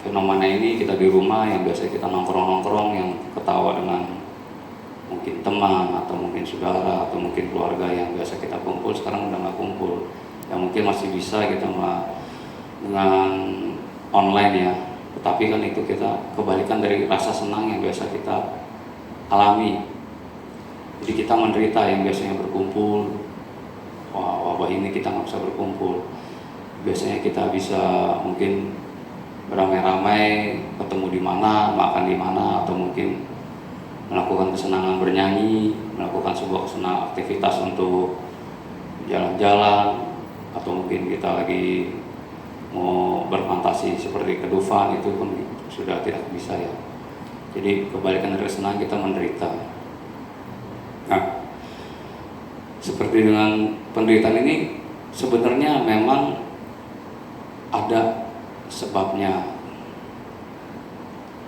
fenomena ini kita di rumah yang biasa kita nongkrong-nongkrong, yang ketawa dengan mungkin teman atau mungkin saudara atau mungkin keluarga yang biasa kita kumpul, sekarang udah nggak kumpul. Yang mungkin masih bisa kita dengan online ya, tetapi kan itu kita kebalikan dari rasa senang yang biasa kita alami. Jadi kita menderita yang biasanya berkumpul, wabah ini kita nggak bisa berkumpul. Biasanya kita bisa mungkin beramai-ramai, ketemu di mana, makan di mana, atau mungkin melakukan kesenangan bernyanyi, melakukan sebuah kesenangan aktivitas untuk jalan-jalan, atau mungkin kita lagi mau berfantasi seperti ke Dufan, itu pun sudah tidak bisa ya. Jadi kebalikan dari senang, kita menderita. Nah, seperti dengan penderitaan ini sebenarnya memang ada sebabnya.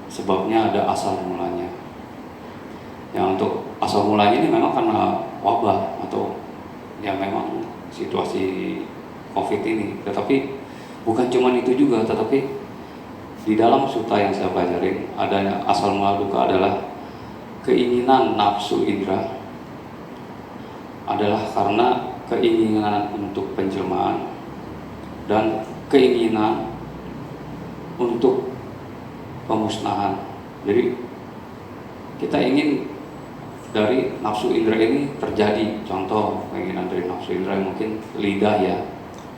Sebabnya ada asal mulanya. Yang untuk asal mulanya ini memang karena wabah atau ya memang situasi COVID ini. Tetapi bukan cuma itu juga, tetapi di dalam sutta yang saya pelajarin adanya asal mula duka adalah keinginan nafsu indera, adalah karena keinginan untuk penjelmaan dan keinginan untuk pemusnahan. Jadi kita ingin dari nafsu indera ini terjadi. Contoh keinginan dari nafsu indera mungkin lidah ya,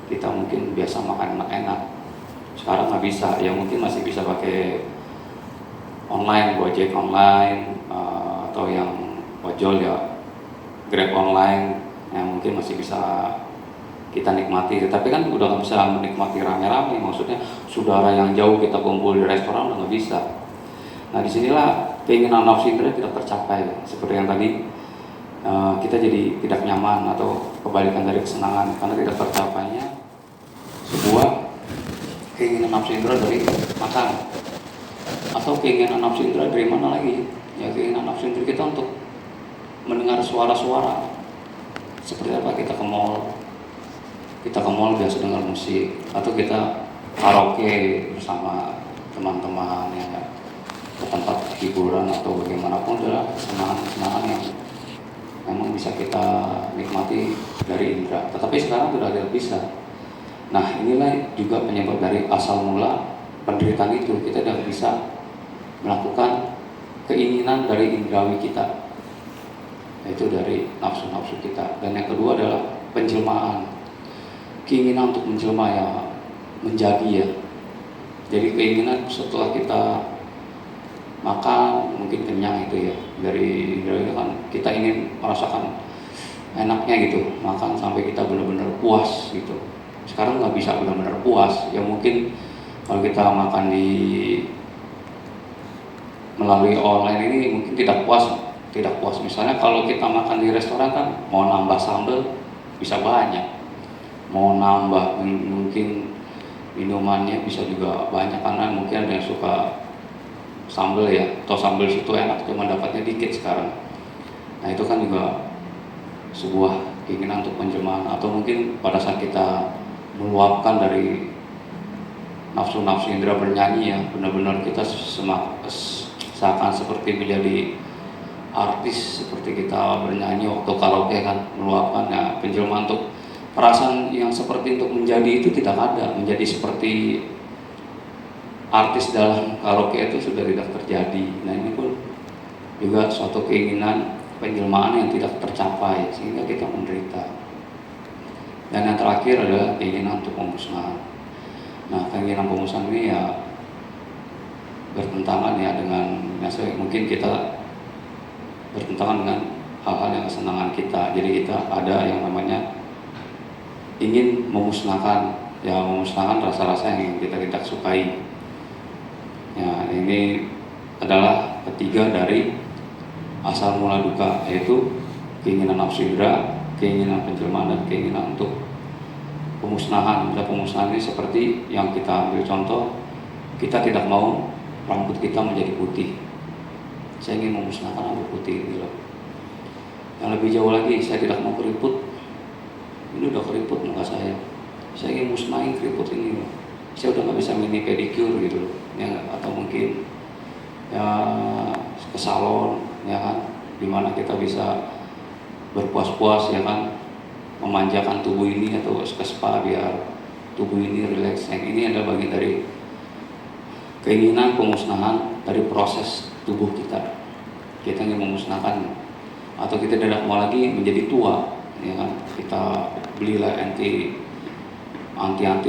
kita mungkin biasa makan enak-enak, sekarang nggak bisa ya, mungkin masih bisa pakai online, Gojek online, atau yang ojol ya, Grab online, yang mungkin masih bisa kita nikmati. Tapi kan udah nggak bisa menikmati rame-rame, maksudnya saudara yang jauh kita kumpul di restoran udah nggak bisa. Nah, disinilah keinginan nafsu indera tidak tercapai. Seperti yang tadi, kita jadi tidak nyaman atau kebalikan dari kesenangan karena tidak tercapainya sebuah keinginan nafsu indera dari makan. Atau keinginan nafsu indera dari mana lagi? Ya, keinginan nafsu indera kita untuk mendengar suara-suara. Seperti apa? Kita ke mall biasa dengar musik, atau kita karaoke bersama teman-teman ya, ke tempat hiburan atau bagaimanapun, adalah kesenangan-kesenangan yang memang bisa kita nikmati dari indera. Tetapi sekarang sudah tidak bisa. Nah, inilah juga penyebab dari asal mula penderitaan itu. Kita tidak bisa melakukan keinginan dari indrawi kita, yaitu dari nafsu-nafsu kita. Dan yang kedua adalah penjelmaan, keinginan untuk menjelma ya, menjadi ya. Jadi keinginan setelah kita makan mungkin kenyang itu ya, dari kan kita ingin merasakan enaknya gitu, makan sampai kita benar-benar puas gitu. Sekarang nggak bisa benar-benar puas ya, mungkin kalau kita makan di melalui online ini mungkin tidak puas. Misalnya kalau kita makan di restoran kan mau nambah sambal bisa banyak, mau nambah mungkin minumannya bisa juga banyak, karena mungkin ada yang suka sambal ya, atau sambal situ enak cuma dapatnya dikit sekarang. Nah, itu kan juga sebuah keinginan untuk penjelmaan. Atau mungkin pada saat kita meluapkan dari nafsu-nafsu indera bernyanyi ya, benar-benar kita seakan seperti menjadi artis, seperti kita bernyanyi waktu karaoke kan, meluapkan ya, penjelmaan untuk perasaan yang seperti untuk menjadi itu tidak ada. Menjadi seperti artis dalam karaoke itu sudah tidak terjadi. Nah, ini pun juga suatu keinginan penjelmaan yang tidak tercapai sehingga kita menderita. Dan yang terakhir adalah keinginan untuk pemusnahan. Nah, keinginan pemusnahan ini ya bertentangan ya dengan mungkin kita bertentangan dengan hal-hal yang kesenangan kita. Jadi kita ada yang namanya ingin memusnahkan rasa-rasa yang kita tidak sukai. Ya, ini adalah ketiga dari asal mula duka, yaitu keinginan nafsu indera, keinginan penjelmaan, dan keinginan untuk pemusnahan. Dan pemusnahan ini seperti yang kita ambil contoh, kita tidak mau rambut kita menjadi putih. Saya ingin memusnahkan rambut putih ini loh. Yang lebih jauh lagi, saya tidak mau keriput. Ini udah keriput muka saya ingin musnahin keriput ini loh. saya udah nggak bisa mini pedicure gitu loh, ya, atau mungkin ya ke salon, ya kan, dimana kita bisa berpuas-puas, ya kan, memanjakan tubuh ini, atau ke spa biar tubuh ini rileks. Yang ini adalah bagian dari keinginan pemusnahan dari proses tubuh kita. Kita ingin memusnahkan, atau kita tidak mau lagi menjadi tua, ya kan. Kita belilah anti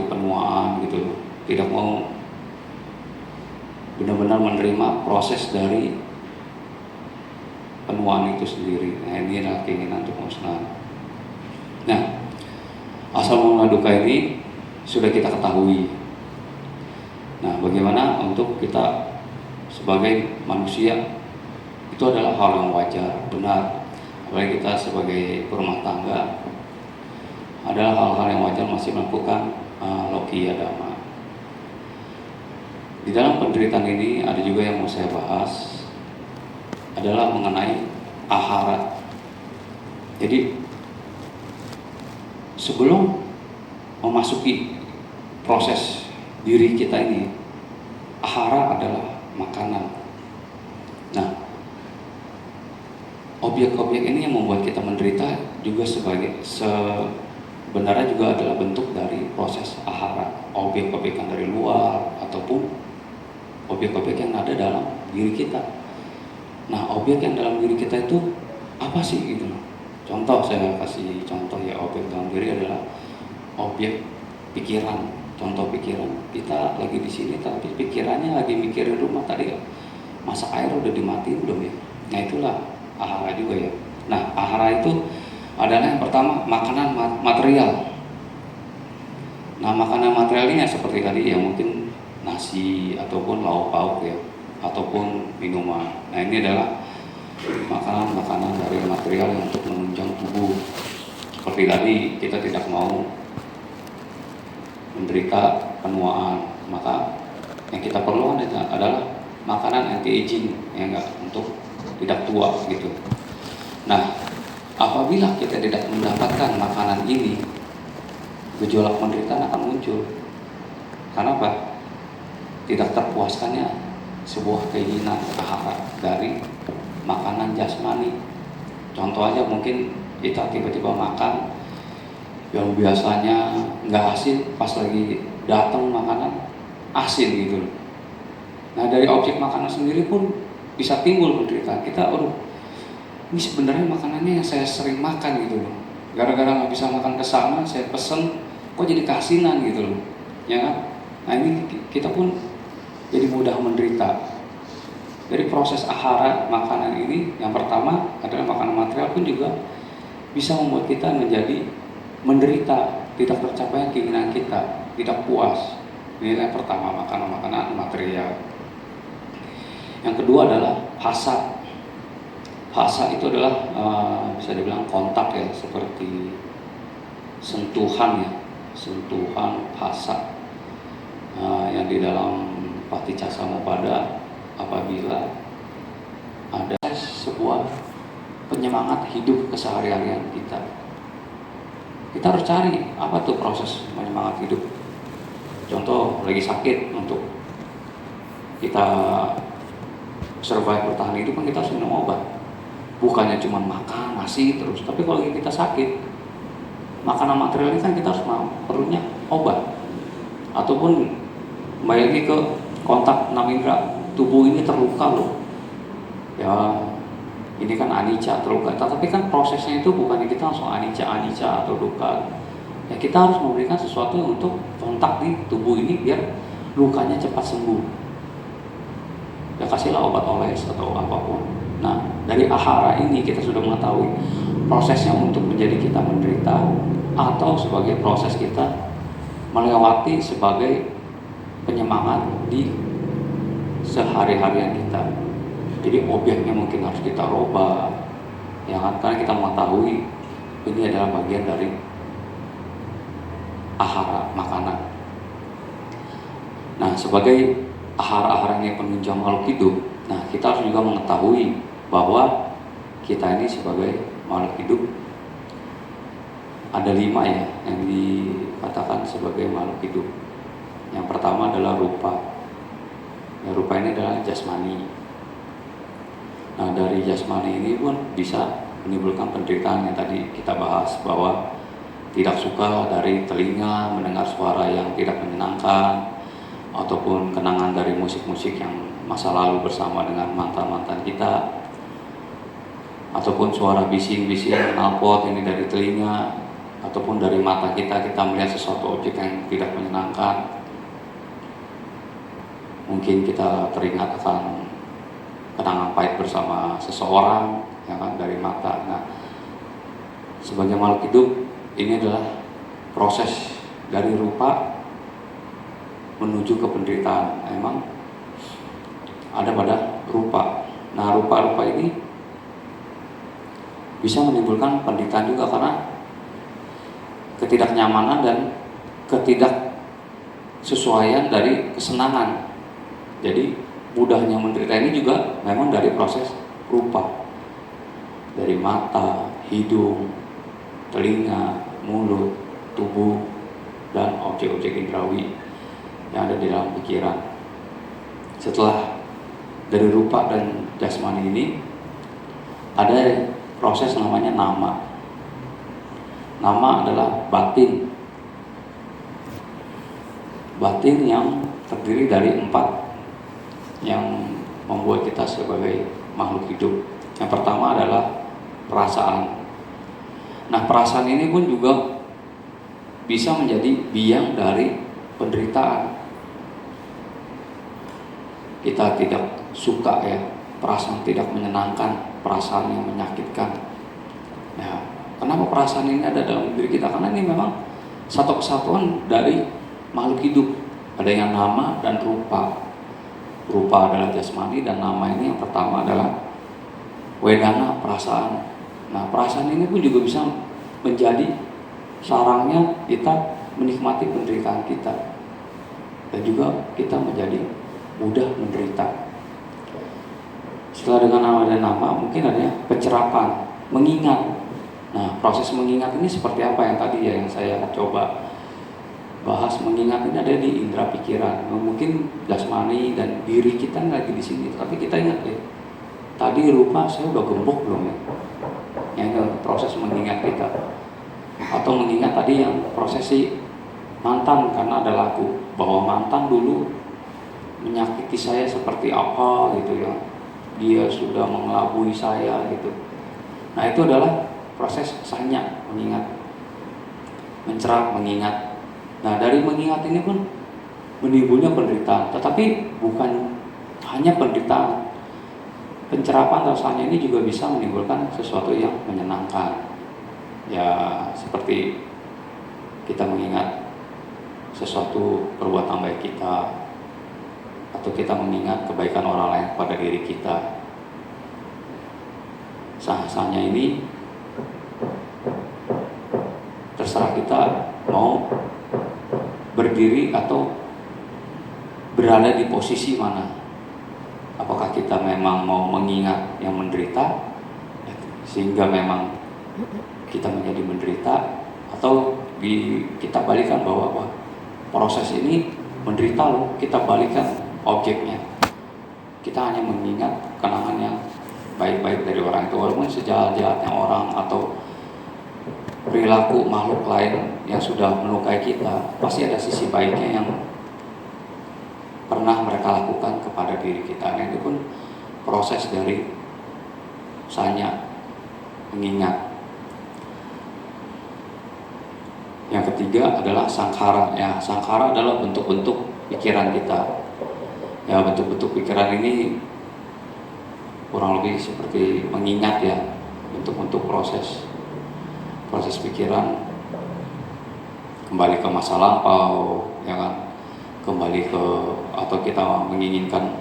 penuaan gitu loh. Tidak mau benar-benar menerima proses dari penuaan itu sendiri. Nah, ini adalah keinginan untuk pemusnahan. Nah, asal mula duka ini sudah kita ketahui. Nah, bagaimana untuk kita sebagai manusia, itu adalah hal yang wajar, benar. Apalagi kita sebagai berumah tangga, adalah hal-hal yang wajar masih melakukan lokiya dhamma. Di dalam penderitaan ini ada juga yang mau saya bahas, adalah mengenai ahara. Jadi sebelum memasuki proses diri kita ini, ahara adalah makanan. Nah, objek-objek ini yang membuat kita menderita juga sebenarnya juga adalah bentuk dari proses ahara. Objek-objek yang dari luar ataupun objek-objek yang ada dalam diri kita. Nah, objek yang dalam diri kita itu apa sih gitu? Contoh, saya kasih contoh ya, objek dalam diri adalah objek pikiran. Contoh pikiran, kita lagi di sini tapi pikirannya lagi mikirin rumah tadi ya. Masak air udah dimatiin belum ya? Nah, itulah ahara juga ya. Nah, ahara itu adalah yang pertama makanan material. Nah, makanan material ini seperti tadi ya, mungkin nasi ataupun lauk pauk ya, ataupun minuman. Nah, ini adalah makanan-makanan dari material yang untuk menunjang tubuh. Seperti tadi, kita tidak mau menderita penuaan, maka yang kita perlu adalah makanan anti aging, ya enggak, untuk tidak tua gitu. Nah, apabila kita tidak mendapatkan makanan ini, gejolak penderitaan akan muncul. Karena apa? Tidak terpuaskannya sebuah keinginan ahara dari makanan jasmani. Contoh aja, mungkin kita tiba-tiba makan yang biasanya nggak asin, pas lagi datang makanan asin gitu. Nah, dari objek makanan sendiri pun bisa timbul penderitaan kita. Ini sebenarnya makanannya yang saya sering makan gitu loh. Gara-gara nggak bisa makan ke sana, saya pesen kok jadi keasinan gitu loh, ya kan? Nah, ini kita pun jadi mudah menderita. Dari proses ahara makanan ini, yang pertama adalah makanan material pun juga bisa membuat kita menjadi menderita, tidak tercapai keinginan kita, tidak puas. Ini yang pertama, makanan-makanan material. Yang kedua adalah phasa. Phasa itu adalah bisa dibilang kontak ya, seperti sentuhan ya, sentuhan phasa yang di dalam Paticcasamuppada, apabila ada sebuah penyemangat hidup keseharian kita. Kita harus cari apa tuh proses penyemangat hidup. Contoh, lagi sakit, untuk kita survive bertahan hidup kan kita harus minum obat. Bukannya cuma makan nasi terus, tapi kalau kita sakit, makanan material ini kan kita harus perlunya obat. Ataupun kembali lagi ke kontak 6 indera, tubuh ini terluka loh. Ya, ini kan anicca, terluka. Tapi kan prosesnya itu bukannya kita langsung anicca atau duka. Ya, kita harus memberikan sesuatu untuk kontak di tubuh ini biar lukanya cepat sembuh. Ya, kasihlah obat oles atau apapun. Nah, dari ahara ini kita sudah mengetahui prosesnya untuk menjadi kita menderita, atau sebagai proses kita melewati sebagai penyemangat di sehari-harian kita. Jadi objeknya mungkin harus kita rubah, ya kan? Karena kita mengetahui ini adalah bagian dari ahara makanan. Nah, sebagai ahara-ahara yang penunjang makhluk hidup, nah kita harus juga mengetahui bahwa kita ini sebagai makhluk hidup ada 5 ya yang dikatakan sebagai makhluk hidup. Yang pertama adalah rupa. Ya, rupa ini adalah jasmani. Nah, dari jasmani ini pun bisa menimbulkan penderitaan yang tadi kita bahas, bahwa tidak suka dari telinga mendengar suara yang tidak menyenangkan, ataupun kenangan dari musik-musik yang masa lalu bersama dengan mantan-mantan kita, ataupun suara bising-bising knalpot ini dari telinga, ataupun dari mata kita melihat sesuatu objek yang tidak menyenangkan. Mungkin kita teringat akan kenangan pahit bersama seseorang, ya kan, dari mata. Nah, sebagai makhluk hidup, ini adalah proses dari rupa menuju ke penderitaan. Memang ada pada rupa. Nah, rupa-rupa ini bisa menimbulkan penderitaan juga karena ketidaknyamanan dan ketidaksesuaian dari kesenangan. Jadi mudahnya menderita ini juga memang dari proses rupa, dari mata, hidung, telinga, mulut, tubuh, dan objek-objek indrawi yang ada di dalam pikiran. Setelah dari rupa dan jasmani ini, ada proses namanya nama. Nama adalah batin. Batin yang terdiri dari 4 yang membuat kita sebagai makhluk hidup. Yang pertama adalah perasaan. Nah, perasaan ini pun juga bisa menjadi biang dari penderitaan. Kita tidak suka, ya, perasaan tidak menyenangkan, perasaan yang menyakitkan. Nah, kenapa perasaan ini ada dalam diri kita? Karena ini memang satu kesatuan dari makhluk hidup. Ada yang nama dan rupa. Rupa adalah jasmani, dan nama ini yang pertama adalah wedana, perasaan. Nah, perasaan ini pun juga bisa menjadi sarangnya kita menikmati penderitaan kita, dan juga kita menjadi mudah menderita. Setelah dengan nama dan nama, mungkin ada pencerapan, mengingat. Nah, proses mengingat ini seperti apa yang tadi ya yang saya coba bahas. Mengingat ini ada di indera pikiran. Mungkin jasmani dan diri kita lagi di sini, tapi kita ingat, ya, tadi rupa saya udah gembok belum, ya? Yang proses mengingat kita. Atau mengingat tadi yang prosesi mantan, karena ada lagu bahwa mantan dulu menyakiti saya seperti apa gitu, ya. Dia sudah mengelabui saya gitu. Nah, itu adalah proses sanya, mengingat, mencerap, mengingat. Nah, dari mengingat ini pun menimbulnya penderitaan, tetapi bukan hanya penderitaan. Pencerapan rasanya ini juga bisa menimbulkan sesuatu yang menyenangkan. Ya, seperti kita mengingat sesuatu perbuatan baik kita, atau kita mengingat kebaikan orang lain pada diri kita. Sah-sahnya ini terserah kita mau berdiri atau berada di posisi mana. Apakah kita memang mau mengingat yang menderita sehingga memang kita menjadi menderita, atau kita balikan bahwa proses ini menderita loh, kita balikan objeknya. Kita hanya mengingat kenangan yang baik-baik dari orang itu, walaupun sejahat-jahatnya orang atau perilaku makhluk lain yang sudah melukai kita, pasti ada sisi baiknya yang pernah mereka lakukan kepada diri kita. Nah, itu pun proses dari sanya, mengingat. Yang ketiga adalah sangkara. Ya, sangkara adalah bentuk-bentuk pikiran kita. Ya, bentuk-bentuk pikiran ini kurang lebih seperti mengingat, ya, bentuk-bentuk proses pikiran, kembali ke masa lampau, ya kan, kembali ke, atau kita menginginkan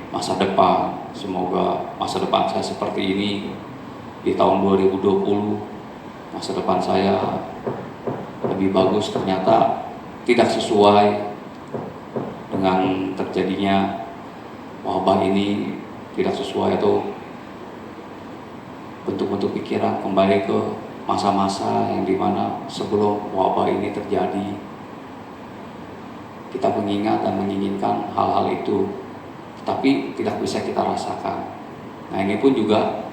masa depan. Semoga masa depan saya seperti ini di tahun 2020, masa depan saya lebih bagus. Ternyata tidak sesuai dengan terjadinya wabah ini, tidak sesuai, atau bentuk-bentuk pikiran kembali ke masa-masa yang dimana sebelum wabah ini terjadi. kita mengingat dan menginginkan hal-hal itu, tapi tidak bisa kita rasakan. Nah, ini pun juga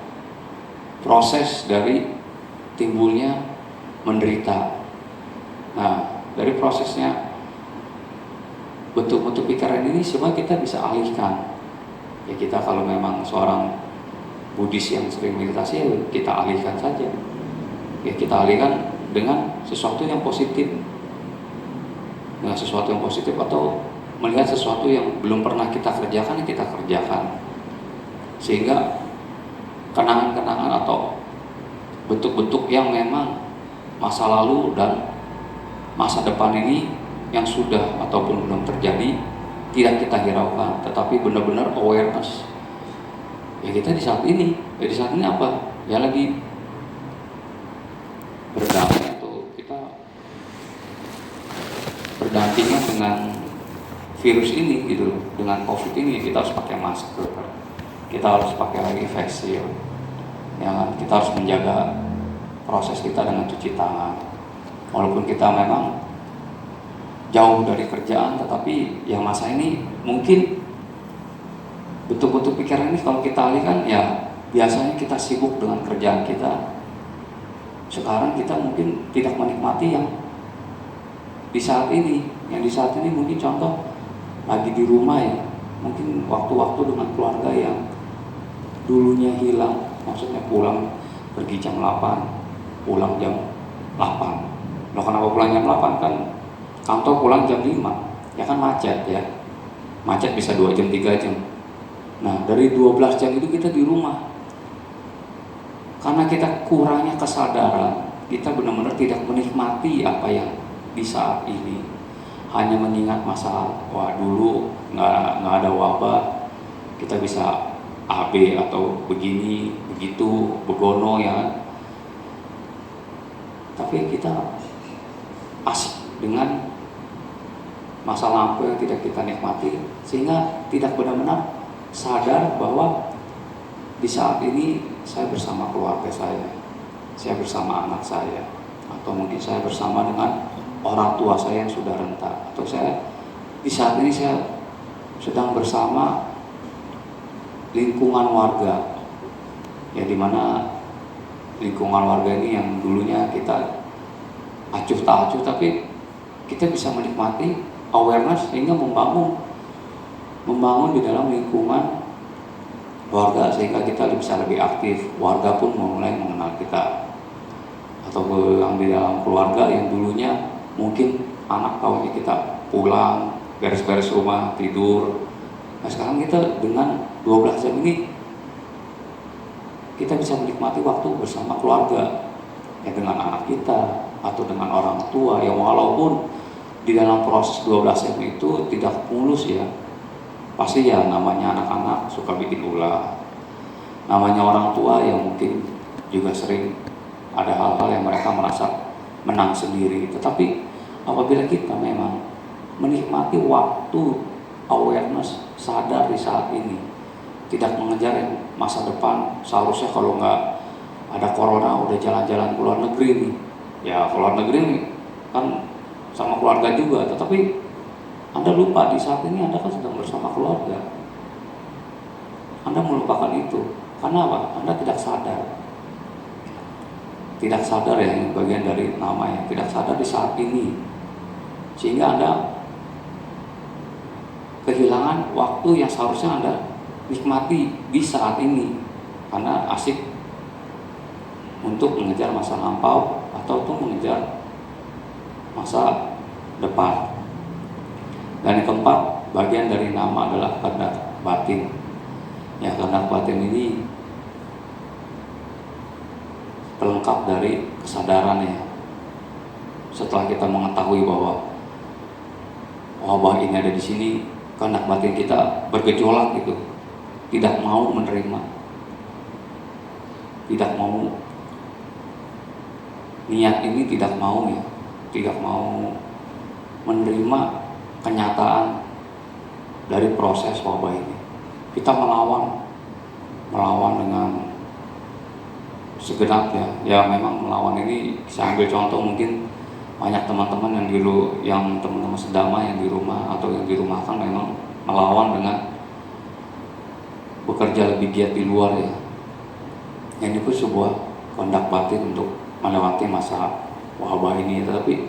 proses dari timbulnya menderita. Nah, dari prosesnya bentuk-bentuk pikiran ini semua kita bisa alihkan. Ya, kita kalau memang seorang Buddhis yang sering meditasi, ya kita alihkan saja. Ya, kita alihkan dengan sesuatu yang positif. Dengan sesuatu yang positif, atau melihat sesuatu yang belum pernah kita kerjakan, kita kerjakan. Sehingga kenangan-kenangan atau bentuk-bentuk yang memang masa lalu dan masa depan ini yang sudah ataupun belum terjadi tidak kita hiraukan, tetapi benar-benar awareness. Ya, kita di saat ini, ya di saat ini apa? Ya lagi berdamai, atau kita berdampingan dengan virus ini gitu loh, dengan COVID ini. Kita harus pakai masker, kita harus pakai lagi face shield, ya kan? Kita harus menjaga proses kita dengan cuci tangan. Walaupun kita memang jauh dari kerjaan, tetapi yang masa ini mungkin bentuk-bentuk pikiran ini kalau kita alihkan, ya biasanya kita sibuk dengan kerjaan kita. Sekarang kita mungkin tidak menikmati yang di saat ini. Yang di saat ini mungkin contoh lagi di rumah, ya mungkin waktu-waktu dengan keluarga yang dulunya hilang, maksudnya pulang pergi jam 8, pulang jam 8. Loh, kenapa pulang jam 8? Kan kantor pulang jam 5, ya kan macet ya. Macet bisa 2 jam, 3 jam. Nah, dari 12 jam itu kita di rumah. Karena kita kurangnya kesadaran, kita benar-benar tidak menikmati apa yang di saat ini. Hanya mengingat masa, wah dulu nggak ada wabah, kita bisa AB atau begini, begitu, begono ya. Tapi kita asik dengan masa lampau yang tidak kita nikmati, sehingga tidak benar-benar sadar bahwa di saat ini saya bersama keluarga saya bersama anak saya, atau mungkin saya bersama dengan orang tua saya yang sudah renta, atau saya di saat ini saya sedang bersama lingkungan warga, ya dimana lingkungan warga ini yang dulunya kita acuh tak acuh, tapi kita bisa menikmati awareness sehingga membangun di dalam lingkungan warga, sehingga kita bisa lebih aktif. Warga pun mulai mengenal kita. Atau yang di dalam keluarga yang dulunya mungkin anak tahunya kita pulang beres-beres rumah, tidur. Nah, sekarang kita dengan 12 jam ini kita bisa menikmati waktu bersama keluarga, ya dengan anak kita atau dengan orang tua, yang walaupun di dalam proses 12 jam itu tidak mulus ya. Pasti ya namanya anak-anak suka bikin ulah, namanya orang tua yang mungkin juga sering ada hal-hal yang mereka merasa menang sendiri. Tetapi apabila kita memang menikmati waktu awareness, sadar di saat ini, tidak mengejar yang masa depan. Seharusnya kalau nggak ada corona udah jalan-jalan ke luar negeri nih, ya ke luar negeri nih kan sama keluarga juga. Tetapi Anda lupa di saat ini Anda kan sedang bersama keluarga. Anda melupakan itu. Karena apa? Anda tidak sadar. Tidak sadar, ya, ini bagian dari namanya. Tidak sadar di saat ini. Sehingga Anda kehilangan waktu yang seharusnya Anda nikmati di saat ini. Karena asik untuk mengejar masa lampau atau untuk mengejar masa depan. Dan yang keempat, bagian dari nama adalah kehendak batin. Ya, kehendak batin ini pelengkap dari kesadarannya. Setelah kita mengetahui bahwa wabah ini ada di sini, kehendak batin kita bergejolak gitu, tidak mau menerima, tidak mau, niat ini tidak mau ya, tidak mau menerima kenyataan dari proses wabah ini. Kita melawan dengan segenap ya memang melawan ini. Saya ambil contoh mungkin banyak teman-teman yang teman-teman sedama yang di rumah atau yang dirumahkan memang melawan dengan bekerja lebih giat di luar ya. Yang itu sebuah kehendak batin untuk melewati masa wabah ini, tetapi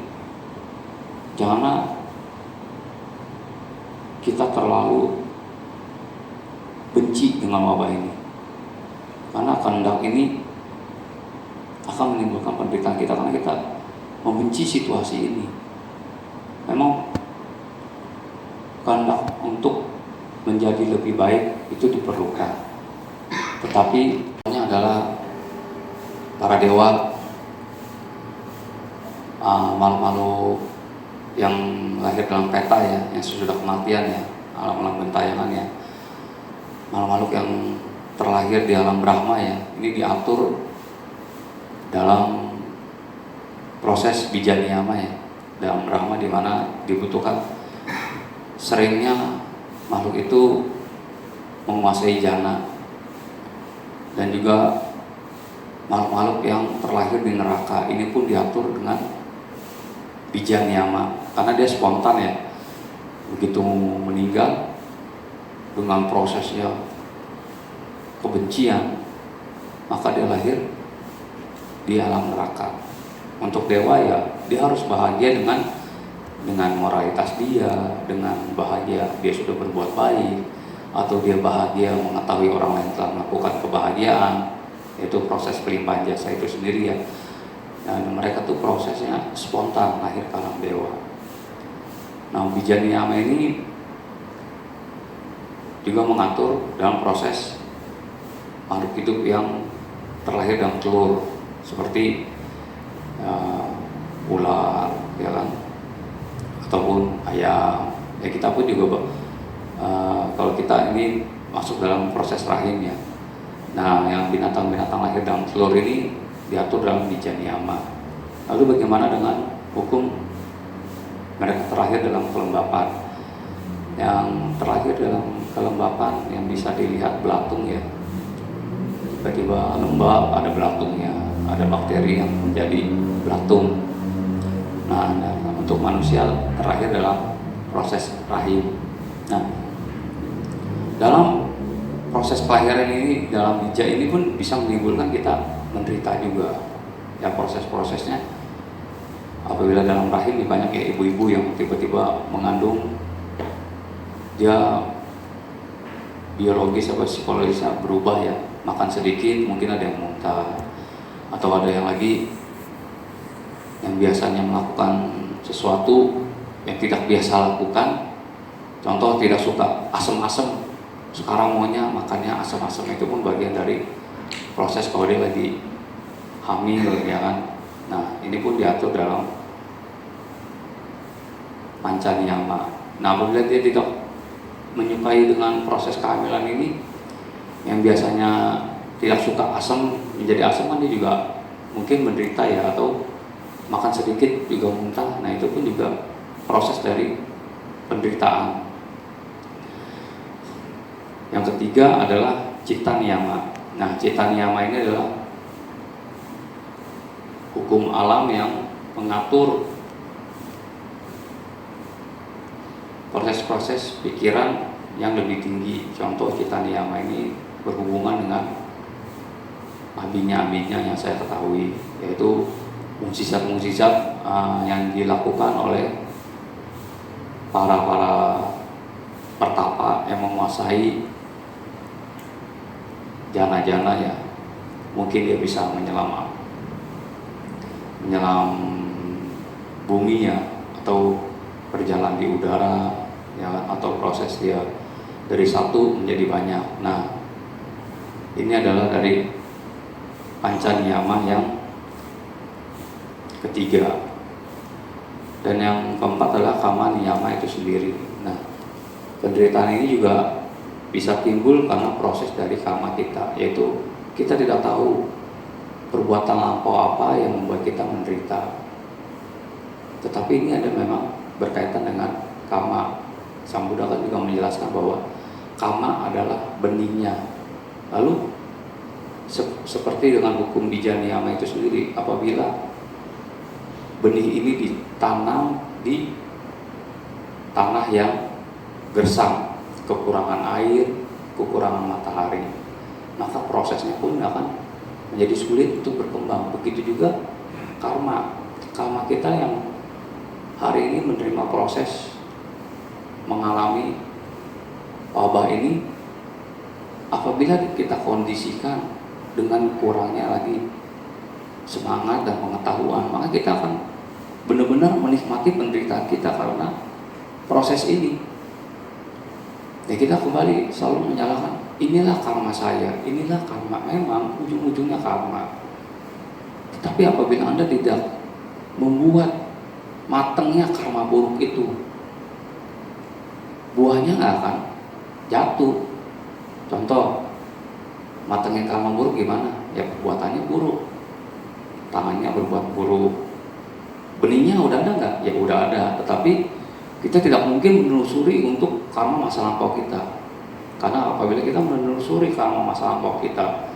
janganlah kita terlalu benci dengan wabah ini, karena kehendak ini akan menimbulkan penderitaan kita karena kita membenci situasi ini. Memang kehendak untuk menjadi lebih baik itu diperlukan, tetapi ini adalah para dewa, makhluk-makhluk yang lahir dalam peta ya, yang sudah kematian ya, alam-alam bentayangan ya, makhluk-makhluk yang terlahir di alam Brahma ya, ini diatur dalam proses bija niyama ya, dalam Brahma, di mana dibutuhkan seringnya makhluk itu menguasai jana, dan juga makhluk-makhluk yang terlahir di neraka ini pun diatur dengan bija niyama, karena dia spontan ya, begitu meninggal dengan prosesnya kebencian, maka dia lahir di alam neraka. Untuk dewa ya, dia harus bahagia dengan moralitas dia, dengan bahagia dia sudah berbuat baik, atau dia bahagia mengetahui orang lain telah melakukan kebahagiaan, yaitu proses pelimpahan jasa itu sendiri ya. Dan mereka tuh prosesnya spontan lahir ke alam dewa. Nah, bija niyama ini juga mengatur dalam proses makhluk hidup yang terlahir dalam telur, seperti ular ya kan, ataupun ayam ya. Kita pun juga kalau kita ini masuk dalam proses rahim ya. Nah, yang binatang-binatang lahir dalam telur ini diatur dalam bija niyama. Lalu bagaimana dengan hukum mereka terlahir dalam kelembapan? Yang terlahir dalam kelembapan yang bisa dilihat belatung ya, tiba-tiba lembab ada belatungnya, ada bakteri yang menjadi belatung. Nah, untuk manusia terlahir dalam proses rahim. Nah, dalam proses kelahiran ini, dalam bija ini pun bisa menimbulkan kita menderita juga ya. Proses-prosesnya apabila dalam rahim banyak ya ibu-ibu yang tiba-tiba mengandung, dia biologis atau psikologisnya berubah ya, makan sedikit mungkin ada yang muntah, atau ada yang lagi yang biasanya melakukan sesuatu yang tidak biasa lakukan, contoh tidak suka asam-asam, sekarang maunya makannya asam-asam. Itu pun bagian dari proses kalau dia lagi hamil ya kan. Nah, ini pun diatur dalam panca niyama. Nah, apabila dia tidak menyukai dengan proses kehamilan ini, yang biasanya tidak suka asam menjadi asam, kan dia juga mungkin menderita ya, atau makan sedikit juga muntah. Nah, itu pun juga proses dari penderitaan. Yang ketiga adalah cita niyama. Nah, cita niyama ini adalah hukum alam yang mengatur proses-proses pikiran yang lebih tinggi. Contoh cita niyama ini berhubungan dengan abinya yang saya ketahui, yaitu mukjizat-mukjizat yang dilakukan oleh para pertapa yang menguasai jana-jana ya. Mungkin dia bisa menyelam bumi ya, atau berjalan di udara ya, atau proses dia dari satu menjadi banyak. Nah, ini adalah dari panca niyama yang ketiga. Dan yang keempat adalah kama niyama itu sendiri. Nah, penderitaan ini juga bisa timbul karena proses dari kama kita, yaitu kita tidak tahu perbuatan lampau apa yang membuat kita menderita. Tetapi ini ada memang berkaitan dengan kama. Sang Buddha kan juga menjelaskan bahwa kama adalah benihnya. Lalu seperti dengan hukum bija niyama itu sendiri, apabila benih ini ditanam di tanah yang gersang, kekurangan air, kekurangan matahari, maka prosesnya pun akan menjadi sulit untuk berkembang. Begitu juga karma kita yang hari ini menerima proses mengalami wabah ini, apabila kita kondisikan dengan kurangnya lagi semangat dan pengetahuan, maka kita akan benar-benar menikmati penderitaan kita karena proses ini. Ya kita kembali selalu menyalahkan, inilah karma saya, inilah karma. Memang ujung-ujungnya karma. Tetapi apabila Anda tidak membuat matangnya karma buruk itu, buahnya nggak akan jatuh. Contoh, matangnya karma buruk gimana? Ya perbuatannya buruk, tangannya berbuat buruk. Benihnya udah ada nggak? Ya udah ada. Tetapi kita tidak mungkin menelusuri untuk karma masa lampau kita, karena apabila kita menelusuri karma masa lampau kita,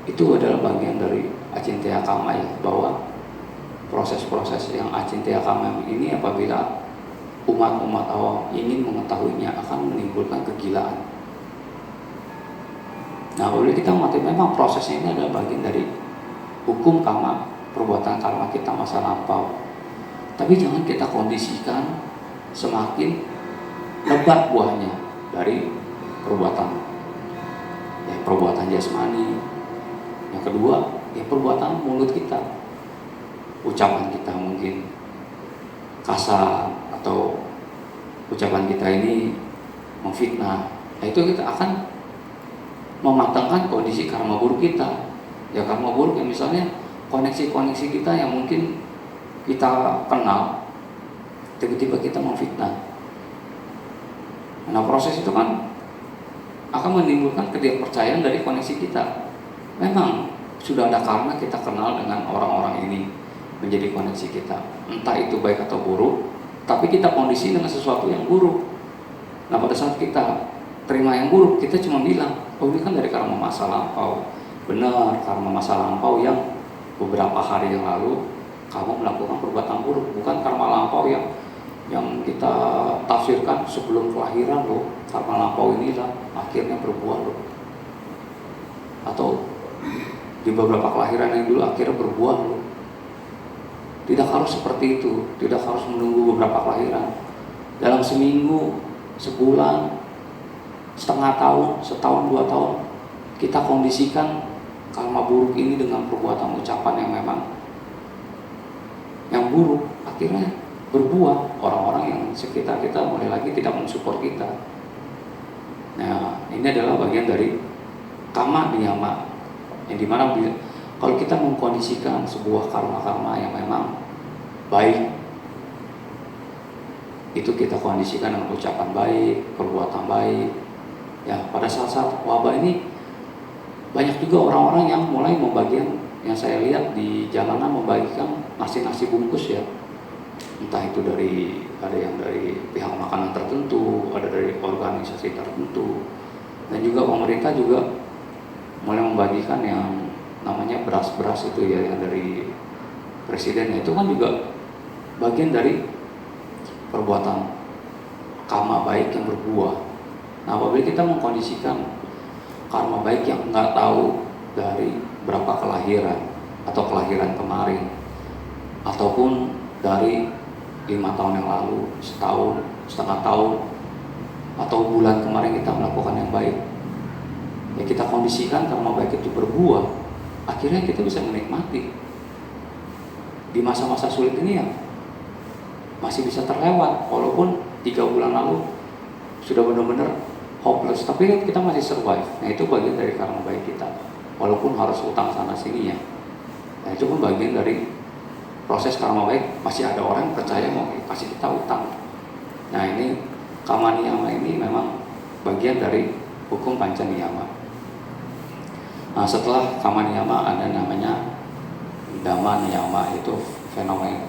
itu adalah bagian dari acintaya karma ya, bahwa proses-proses yang acintaya karma ini apabila umat-umat awam ingin mengetahuinya akan menimbulkan kegilaan. Nah, apabila kita mati, memang prosesnya ini adalah bagian dari hukum karma, perbuatan karma kita masa lampau. Tapi jangan kita kondisikan semakin lebat buahnya dari perbuatan, ya perbuatan jasmani. Yang kedua, ya perbuatan mulut kita, ucapan kita mungkin kasar, atau ucapan kita ini memfitnah. Nah, itu kita akan mematangkan kondisi karma buruk kita. Ya karma buruk yang misalnya koneksi-koneksi kita yang mungkin kita kenal, tiba-tiba kita memfitnah. Nah, proses itu kan akan menimbulkan ketidakpercayaan dari koneksi kita. Memang sudah ada karma kita kenal dengan orang-orang ini menjadi koneksi kita, entah itu baik atau buruk, tapi kita kondisi dengan sesuatu yang buruk. Nah, pada saat kita terima yang buruk, kita cuma bilang, oh ini kan dari karma masa lampau. Benar, karma masa lampau yang beberapa hari yang lalu kamu melakukan perbuatan buruk, bukan karma lampau yang kita tafsirkan sebelum kelahiran loh, karma lampau inilah akhirnya berbuah loh, atau di beberapa kelahiran yang dulu akhirnya berbuah loh. Tidak harus seperti itu, tidak harus menunggu beberapa kelahiran. Dalam seminggu, sebulan, setengah tahun, setahun, 2 tahun, kita kondisikan karma buruk ini dengan perbuatan ucapan yang memang yang buruk, akhirnya berbuah. Orang-orang yang sekitar kita mulai lagi tidak mensupport kita. Nah, ini adalah bagian dari karma niyama, yang dimana kalau kita mengkondisikan sebuah karma-karma yang memang baik, itu kita kondisikan dengan ucapan baik, perbuatan baik. Ya, pada saat-saat wabah ini banyak juga orang-orang yang mulai membagikan, yang saya lihat di jalanan membagikan nasi-nasi bungkus ya. Entah itu ada yang dari pihak makanan tertentu, ada dari organisasi tertentu, dan juga pemerintah juga mulai membagikan yang namanya beras-beras itu ya, yang dari presiden. Itu kan juga bagian dari perbuatan karma baik yang berbuah. Nah, apabila kita mengkondisikan karma baik yang nggak tahu dari berapa kelahiran, atau kelahiran kemarin, ataupun dari 5 tahun yang lalu, setahun, setengah tahun, atau bulan kemarin kita melakukan yang baik, ya kita kondisikan karma baik itu berbuah, akhirnya kita bisa menikmati di masa-masa sulit ini ya masih bisa terlewat. Walaupun 3 bulan lalu sudah benar-benar hopeless, tapi kita masih survive. Nah, itu bagian dari karma baik kita, walaupun harus utang sana sini ya. Nah, itu pun bagian dari proses karma baik. Masih ada orang yang percaya mau kasih kita utang. Nah, ini karma niyama ini memang bagian dari hukum panca niyama. Nah, setelah karma niyama ada namanya dhamma niyama, itu fenomena